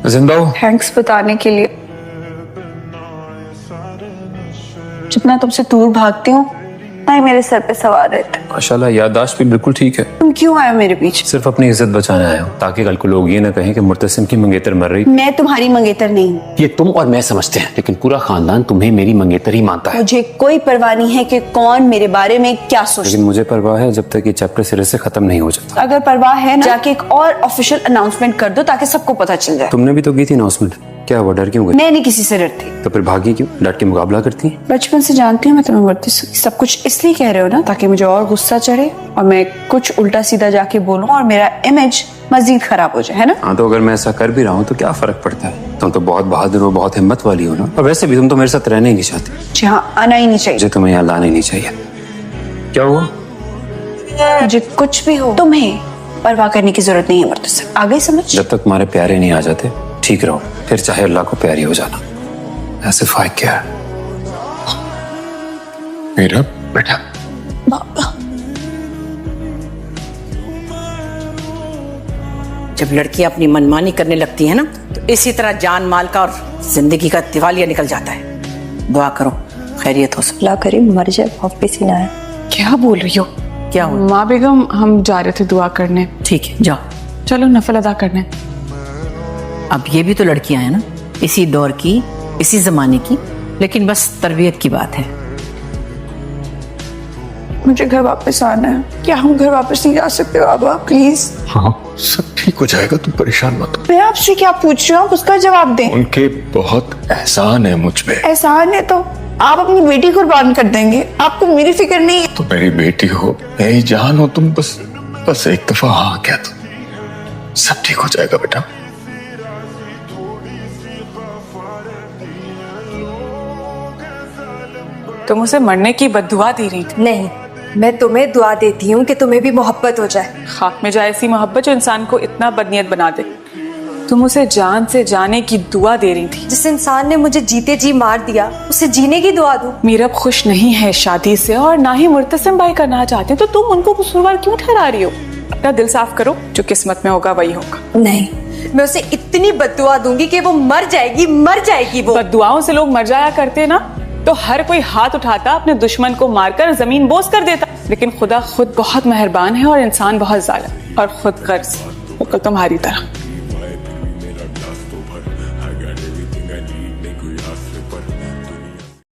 जिंदा हो? थैंक्स बताने के लिए। जब मैं तुमसे दूर भागती हूँ ना ही मेरे सर पे सवार रहते। माशाल्लाह याददाश्त भी बिल्कुल ठीक है। तुम क्यों आए हो मेरे पीछे? सिर्फ अपनी इज्जत बचाने आया हूँ ताकि कल को लोग ये ना कहें कि मुर्तसिम की मंगेतर मर रही। मैं तुम्हारी मंगेतर नहीं हूँ। ये तुम और मैं समझते हैं, लेकिन पूरा खानदान तुम्हें मेरी मंगेतर ही मानता है। मुझे कोई परवाह नहीं है कि कौन मेरे बारे में क्या सोचता लेकिन मुझे परवाह है जब तक ये चैप्टर सिरे से खत्म नहीं हो जाता। है। अगर परवाह है ना, जाके एक और ऑफिशियल अनाउंसमेंट कर दो ताकि सबको पता चल जाए। तुमने भी तो की थी अनाउंसमेंट, क्या हुआ, डर क्यों गई? मैं नहीं किसी से डरती। तो फिर भागी क्यों? डट के मुकाबला करती है। बचपन से जानती हूँ मैं तुम्हें मरती। सब कुछ इसलिए कह रहे हो ना ताकि मुझे और गुस्सा चढ़े और मैं कुछ उल्टा सीधा जाके बोलूं और मेरा इमेज मजीद खराब हो जाए, है ना? हाँ तो अगर मैं ऐसा कर भी रहा हूँ तो क्या फर्क पड़ता है? तुम तो बहुत बहादुर हो, बहुत हिम्मत वाली हो ना। और वैसे भी तुम तो मेरे साथ रहना ही नहीं चाहती। जी हाँ, आना ही नहीं चाहिए। मुझे तुम्हें यहाँ लाना ही नहीं चाहिए। क्या हुआ? मुझे कुछ भी हो तुम्हें परवाह करने की जरूरत नहीं है मुर्तसिम। आ गई समझ? जब तक तुम्हारे प्यारे नहीं आ जाते ठीक रहो, फिर चाहे अल्लाह को प्यारी हो जाना। ऐसे फायक क्या है? मेरा बेटा बाबा। जब लड़कियां अपनी मनमानी करने लगती है ना तो इसी तरह जान माल का और जिंदगी का दिवालिया निकल जाता है। दुआ करो खैरियत हो सब। अल्लाह करे मर जाए, वापस ही ना आए। क्या बोल रही हो? क्या हो? माँ बेगम, हम जा रहे थे दुआ करने। ठीक है जाओ। चलो नफल अदा करने। अब ये भी तो लड़कियां हैं ना, इसी दौर की, इसी जमाने की, लेकिन बस तरबियत की बात है। मुझे घर वापस आना है। क्या हम घर वापस नहीं जा सकते बाबा? प्लीज। हाँ सब ठीक हो जाएगा, तुम परेशान मत हो। मैं आपसे क्या पूछ रही हूँ, आप उसका जवाब दें। उनके बहुत एहसान है मुझ पे। एहसान है तो आप अपनी बेटी कुर्बान कर देंगे। आपको मेरी फिक्र नहीं है। तो मेरी बेटी हो, मेरी जान हो, तुम बस एक दफा हाँ क्या तुम, सब ठीक हो जाएगा बेटा। तुम उसे मरने की बद्दुआ दे रही थी। नहीं, मैं तुम्हें दुआ देती हूँ कि तुम्हें भी मोहब्बत हो जाए। खाक में जाए ऐसी मोहब्बत जो इंसान को इतना बदनीयत बना दे। तुम उसे जान से जाने की दुआ दे रही थी। जिस इंसान ने मुझे जीते जी मार दिया, उसे जीने की दुआ दूं। मीरब खुश नहीं है शादी से और ना ही मुर्तसिम भाई करना चाहते हैं, तो तुम उनको कसूरवार क्यों ठहरा रही हो? अपना दिल साफ करो, जो किस्मत में होगा वही होगा। नहीं, मैं उसे इतनी बद्दुआ दूंगी कि वो मर जाएगी वो। बद्दुआओं से लोग मर जाया करते ना तो हर कोई हाथ उठाता, अपने दुश्मन को मारकर जमीन बोस कर देता। लेकिन खुदा खुद बहुत मेहरबान है और इंसान बहुत जालिम और खुद गर्ज, बिल्कुल तुम्हारी तरह।